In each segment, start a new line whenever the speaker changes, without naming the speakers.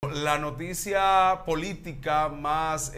La noticia política más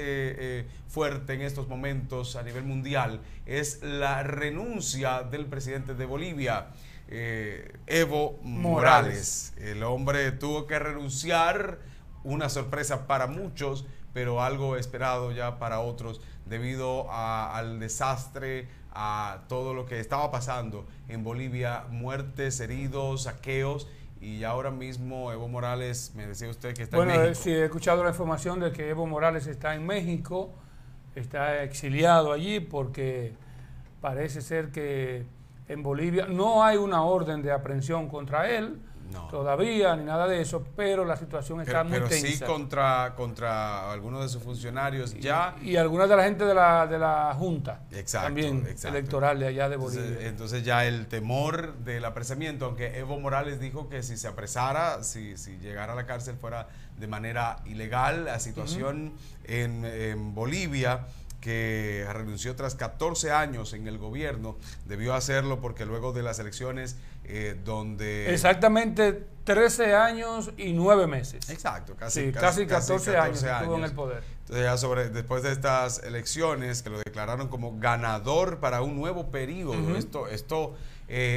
fuerte en estos momentos a nivel mundial es la renuncia del presidente de Bolivia, Evo Morales. El hombre tuvo que renunciar, una sorpresa para muchos, pero algo esperado ya para otros debido al desastre, a todo lo que estaba pasando en Bolivia, muertes, heridos, saqueos. Y ahora mismo Evo Morales, me decía usted que está en México.
Sí, he escuchado la información de que Evo Morales está en México, está exiliado allí porque parece ser que en Bolivia no hay una orden de aprehensión contra él, todavía, ni nada de eso, pero la situación está muy tensa.
Pero sí contra algunos de sus funcionarios ya.
Y algunas de la gente de la Junta, también
exacto.
electoral de allá de Bolivia.
Entonces ya el temor del apresamiento, aunque Evo Morales dijo que si se apresara, si llegara a la cárcel fuera de manera ilegal. La situación en Bolivia, que renunció tras 14 años en el gobierno, debió hacerlo porque luego de las elecciones donde...
Exactamente 13 años y 9 meses.
Exacto,
casi 14 años estuvo en el poder.
Entonces ya después de estas elecciones que lo declararon como ganador para un nuevo periodo,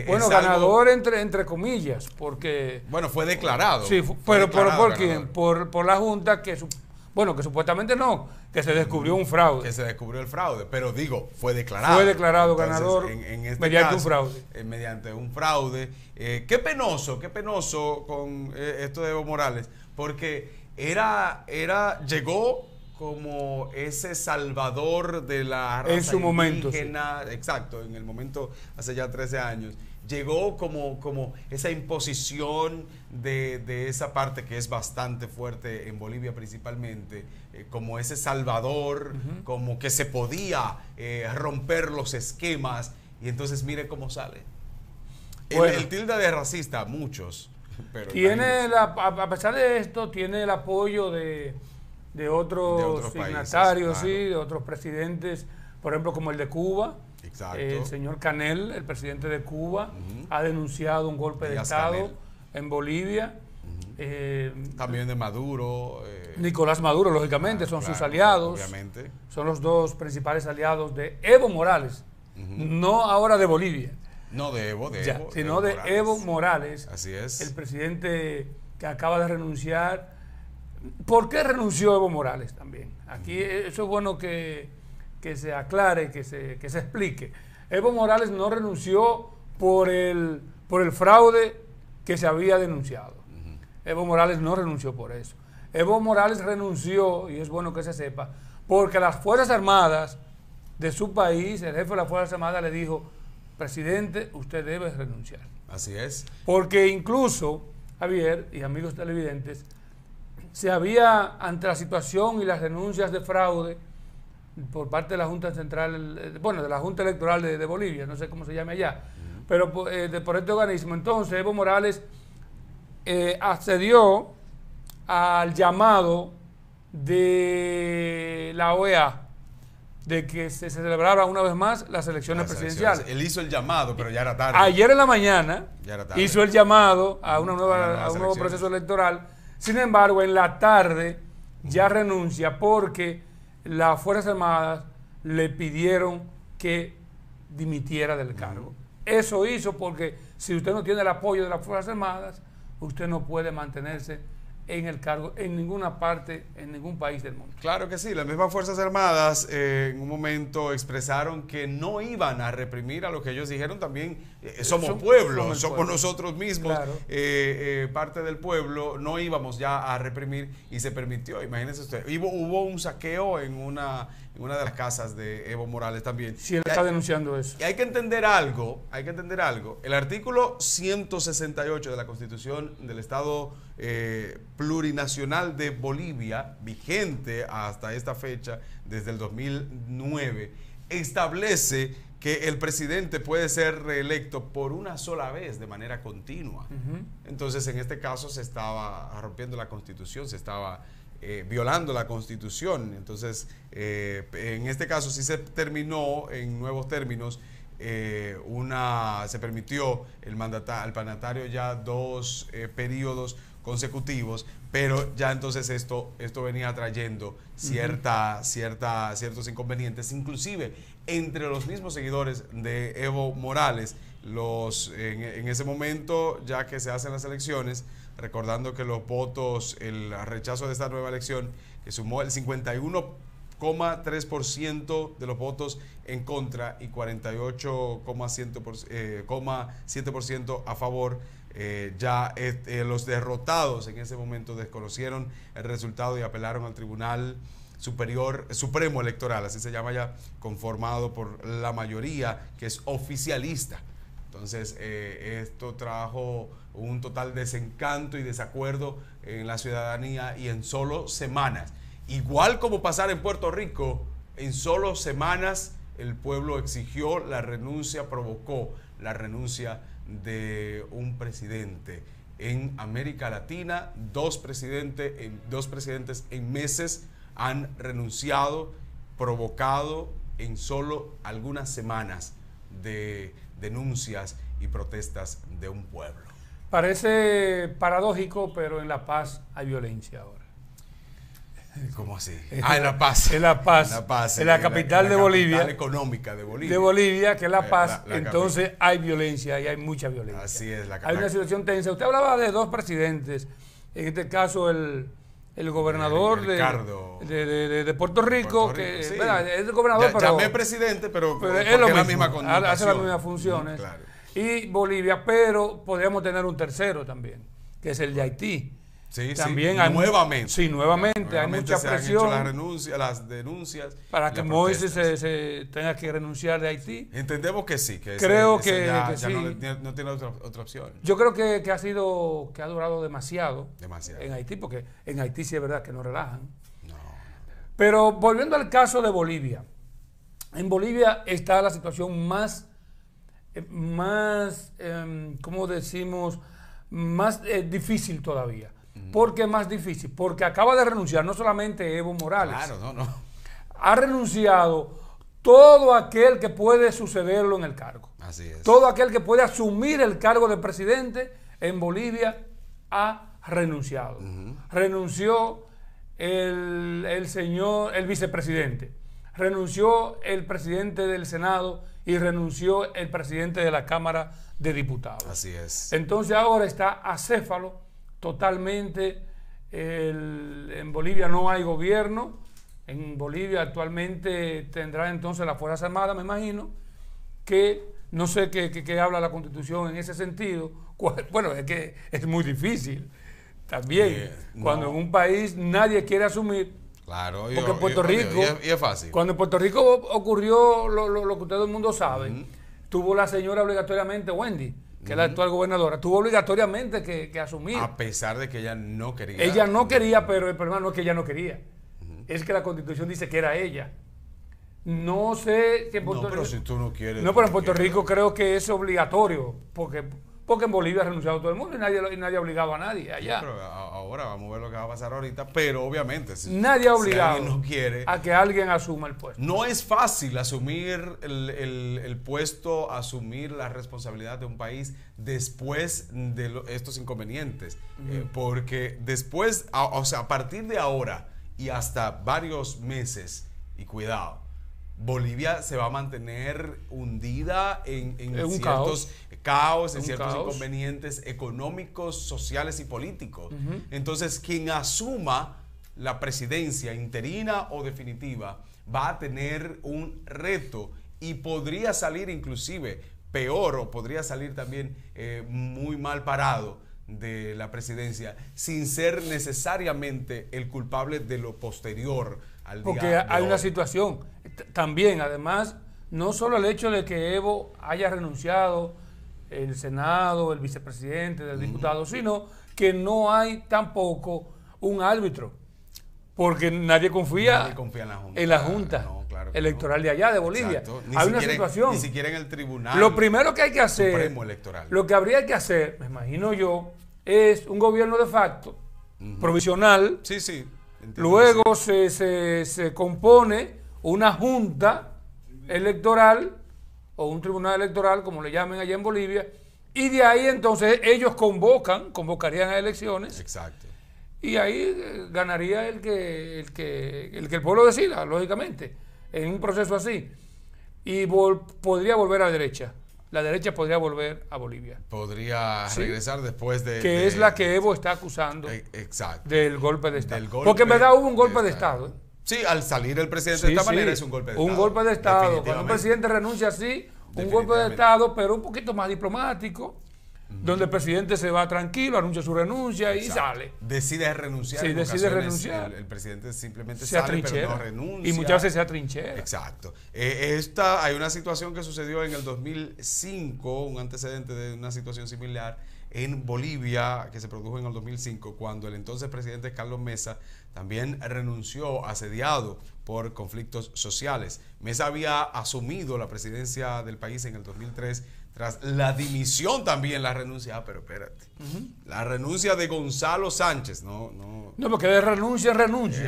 bueno, ganador entre comillas, porque...
Bueno, fue declarado.
Sí, pero ¿por quién? Por la Junta que supuestamente no, que se descubrió un fraude.
Que se descubrió el fraude, pero digo, fue declarado.
Fue declarado
entonces,
ganador mediante un fraude.
Mediante un fraude. Qué penoso con esto de Evo Morales, porque llegó como ese salvador de la raza
en su momento,
indígena, sí. Exacto, en el momento hace ya 13 años. Llegó como esa imposición de esa parte que es bastante fuerte en Bolivia principalmente, como ese salvador, como que se podía romper los esquemas, y entonces mire cómo sale. Bueno, el tilde de racista, muchos. Pero
a pesar de esto, tiene el apoyo de otros signatarios, países, claro. Sí, de otros presidentes, por ejemplo, como el de Cuba.
Exacto.
El señor Canel, el presidente de Cuba, ha denunciado un golpe de Estado en Bolivia.
También de Maduro.
Nicolás Maduro, lógicamente, son sus aliados.
Obviamente.
Son los dos principales aliados de Evo Morales, no ahora de Bolivia.
No de Evo,
sino de Evo Morales.
Así es.
El presidente que acaba de renunciar. ¿Por qué renunció Evo Morales también? Aquí eso es bueno que se aclare, que se explique. Evo Morales no renunció por el fraude que se había denunciado. Evo Morales no renunció por eso. Evo Morales renunció, y es bueno que se sepa, porque las Fuerzas Armadas de su país, el jefe de las Fuerzas Armadas le dijo: presidente, usted debe renunciar.
Así es.
Porque incluso, Javier y amigos televidentes, se había, ante la situación y las denuncias de fraude por parte de la Junta Central, de la Junta Electoral de Bolivia, no sé cómo se llama allá, pero por este organismo, entonces Evo Morales accedió al llamado de la OEA de que se celebrara una vez más las elecciones presidenciales.
Él hizo el llamado, pero ya era tarde.
Ayer en la mañana hizo el llamado a un nuevo proceso electoral. Sin embargo, en la tarde ya renuncia porque las Fuerzas Armadas le pidieron que dimitiera del cargo. Eso hizo porque si usted no tiene el apoyo de las Fuerzas Armadas, usted no puede mantenerse en el cargo en ninguna parte, en ningún país del mundo.
Claro que sí, las mismas Fuerzas Armadas en un momento expresaron que no iban a reprimir a lo que ellos dijeron también, somos pueblo, somos nosotros mismos, claro. Parte del pueblo, no íbamos ya a reprimir y se permitió. Imagínense usted, hubo un saqueo en una de las casas de Evo Morales también.
Sí, él está denunciando eso.
Y hay que entender algo, el artículo 168 de la Constitución del Estado Plurinacional de Bolivia, vigente hasta esta fecha, desde el 2009, establece que el presidente puede ser reelecto por una sola vez de manera continua. Entonces, en este caso se estaba rompiendo la Constitución, se estaba violando la Constitución. Entonces, en este caso sí se terminó en nuevos términos, se permitió al mandatario ya 2 periodos consecutivos, pero ya entonces esto venía trayendo ciertos inconvenientes, inclusive entre los mismos seguidores de Evo Morales. En ese momento, ya que se hacen las elecciones, recordando que los votos, el rechazo de esta nueva elección, que sumó el 51,3% de los votos en contra y 48,7% a favor. Los derrotados en ese momento desconocieron el resultado y apelaron al Tribunal Supremo Electoral, así se llama ya, conformado por la mayoría que es oficialista. Entonces, esto trajo un total desencanto y desacuerdo en la ciudadanía, y en solo semanas, igual como pasar en Puerto Rico, en solo semanas el pueblo exigió la renuncia, provocó la renuncia de un presidente. En América Latina, dos presidentes en meses han renunciado, provocado en solo algunas semanas de denuncias y protestas de un pueblo.
Parece paradójico, pero en La Paz hay violencia ahora.
¿Cómo así? En La Paz.
En La Paz, en la capital de Bolivia.
La capital económica de Bolivia.
De Bolivia, que es La Paz. Entonces hay violencia y hay mucha violencia.
Así es.
Hay una situación tensa. Usted hablaba de dos presidentes, en este caso el gobernador de Puerto Rico, que
sí.
Es el gobernador, pero
llamé presidente, pero
es lo mismo,
la misma connotación.
hace las mismas funciones.
Claro.
Y Bolivia, pero podríamos tener un tercero también, que es el de Haití.
Sí,
también
sí, nuevamente.
Sí, nuevamente hay mucha presión.
Han hecho las denuncias.
Para que Moisés se tenga que renunciar de Haití.
Entendemos que sí.
Creo que sí.
No tiene otra opción.
Yo creo que ha durado demasiado en Haití, porque en Haití sí es verdad que no relajan.
No.
Pero volviendo al caso de Bolivia. En Bolivia está la situación más ¿cómo decimos? Más difícil todavía. ¿Por qué más difícil? Porque acaba de renunciar no solamente Evo Morales.
Claro, no.
Ha renunciado todo aquel que puede sucederlo en el cargo.
Así es.
Todo aquel que puede asumir el cargo de presidente en Bolivia ha renunciado. Renunció el vicepresidente. Renunció el presidente del Senado y renunció el presidente de la Cámara de Diputados.
Así es.
Entonces ahora está acéfalo totalmente. En Bolivia no hay gobierno. En Bolivia actualmente tendrá entonces las Fuerzas Armadas, me imagino, que no sé qué habla la Constitución en ese sentido. Bueno, es que es muy difícil también. Cuando en un país nadie quiere asumir.
Claro,
porque en Puerto Rico,
y es fácil.
Cuando en Puerto Rico ocurrió lo que todo el mundo sabe, tuvo la señora obligatoriamente, Wendy, que es la actual gobernadora, tuvo obligatoriamente que asumir.
A pesar de que ella no quería.
Ella no quería, pero el problema no es que ella no quería. Es que la Constitución dice que era ella. No sé si en Puerto Rico.
Pero si tú no quieres.
No, pero en Puerto Rico creo que es obligatorio, porque en Bolivia ha renunciado todo el mundo y nadie ha obligado a nadie allá.
Pero ahora vamos a ver lo que va a pasar ahorita, pero obviamente
nadie ha obligado
si no quiere,
a que alguien asuma el puesto.
No es fácil asumir el puesto, asumir la responsabilidad de un país después de estos inconvenientes, porque después, a partir de ahora y hasta varios meses, y cuidado, Bolivia se va a mantener hundida en ciertos caos, en ciertos inconvenientes económicos, sociales y políticos. Entonces, quien asuma la presidencia interina o definitiva va a tener un reto y podría salir inclusive peor, o podría salir también muy mal parado de la presidencia, sin ser necesariamente el culpable de lo posterior al día.
Porque hay una situación también, además, no solo el hecho de que Evo haya renunciado, el Senado, el vicepresidente, el diputado, sino que no hay tampoco un árbitro, porque nadie confía en la Junta Electoral de allá, de Bolivia. Hay una situación.
Ni siquiera en el tribunal.
Lo primero que hay que hacer,
Supremo Electoral.
Lo que habría que hacer, me imagino yo, es un gobierno de facto, provisional.
Sí, sí.
Luego se compone una junta electoral o un tribunal electoral, como le llamen allá en Bolivia, Y de ahí entonces ellos convocarían a elecciones.
Exacto.
Y ahí ganaría el que el pueblo decida, lógicamente, en un proceso así. Y podría volver a la derecha. La derecha podría volver a Bolivia.
Podría regresar después de...
Que es la que Evo está acusando
exacto.
del golpe de Estado. Porque en verdad hubo un golpe de Estado.
Sí, al salir el presidente de esta manera es un golpe de Estado.
Un golpe de Estado. Cuando un presidente renuncia así, un golpe de Estado, pero un poquito más diplomático, donde el presidente se va tranquilo, anuncia su renuncia y sale.
Decide renunciar.
Sí, decide renunciar.
El presidente simplemente
se
sale,
atrinchera,
pero no renuncia.
Y muchas veces se atrinchera.
Exacto. Hay una situación que sucedió en el 2005, un antecedente de una situación similar en Bolivia, que se produjo en el 2005, cuando el entonces presidente Carlos Mesa también renunció, asediado por conflictos sociales. Mesa había asumido la presidencia del país en el 2003 tras la dimisión también, la renuncia. Pero espérate, la renuncia de Gonzalo Sánchez, no,
porque de renuncia.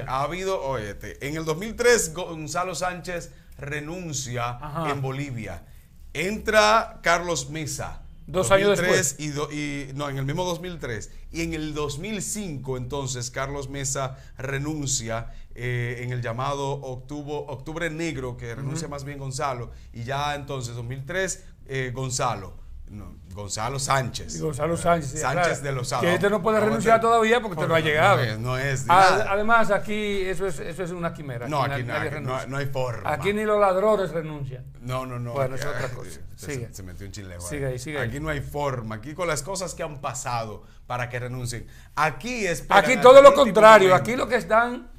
Ha habido, óyete, en el 2003 Gonzalo Sánchez renuncia en Bolivia. Entra Carlos Mesa.
2 años después.
No, en el mismo 2003. Y en el 2005, entonces, Carlos Mesa renuncia en el llamado Octubre Negro, que renuncia más bien Gonzalo. Y ya entonces, 2003, Gonzalo Sánchez.
Gonzalo Sánchez.
Sánchez de Lozada.
Que este no puede renunciar todavía porque este no ha llegado.
No es
además, aquí eso es una quimera.
No, aquí no hay forma.
Aquí ni los ladrones renuncian.
No.
Bueno, es otra cosa.
Se metió un chilejo.
Sigue ahí.
Aquí no hay forma. Aquí con las cosas que han pasado para que renuncien. Aquí
todo lo contrario. Aquí lo que están...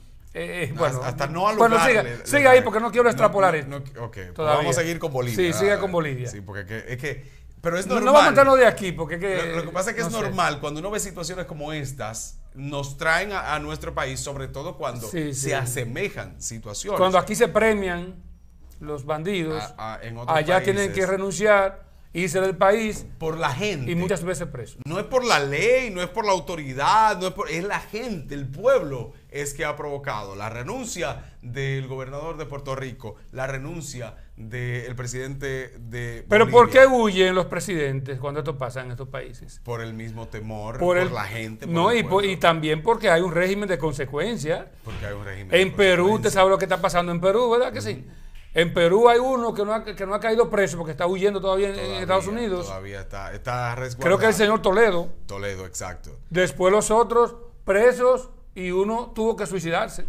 hasta no al lugar.
Bueno, siga ahí porque no quiero extrapolar esto.
Vamos a seguir con Bolivia.
Sí, siga con Bolivia.
Sí, porque es que... Pero es normal.
No vamos a meternos de aquí porque
lo que pasa es que es normal cuando uno ve situaciones como estas, nos traen a nuestro país, sobre todo cuando se asemejan situaciones.
Cuando aquí se premian los bandidos,
en otros
allá
países,
tienen que renunciar, irse del país
por la gente
y muchas veces presos.
No es por la ley, no es por la autoridad, es la gente, el pueblo es que ha provocado la renuncia del gobernador de Puerto Rico, la renuncia del presidente de
Pero
Bolivia.
¿por qué huyen los presidentes cuando esto pasa en estos países?
Por el mismo temor, por la gente.
Y también porque hay un régimen de consecuencia.
Porque hay un régimen
en Perú, usted sabe lo que está pasando en Perú, ¿verdad que sí? En Perú hay uno que no ha caído preso porque está huyendo todavía en Estados Unidos.
Todavía está resguardado.
Creo que el señor Toledo.
Toledo, exacto.
Después los otros presos y uno tuvo que suicidarse.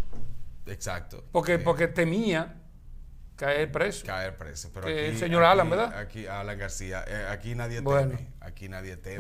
Exacto.
Porque temía caer preso.
Pero
el señor Alan, ¿verdad?
Aquí Alan García. Aquí nadie teme.
Bueno.
Aquí nadie teme.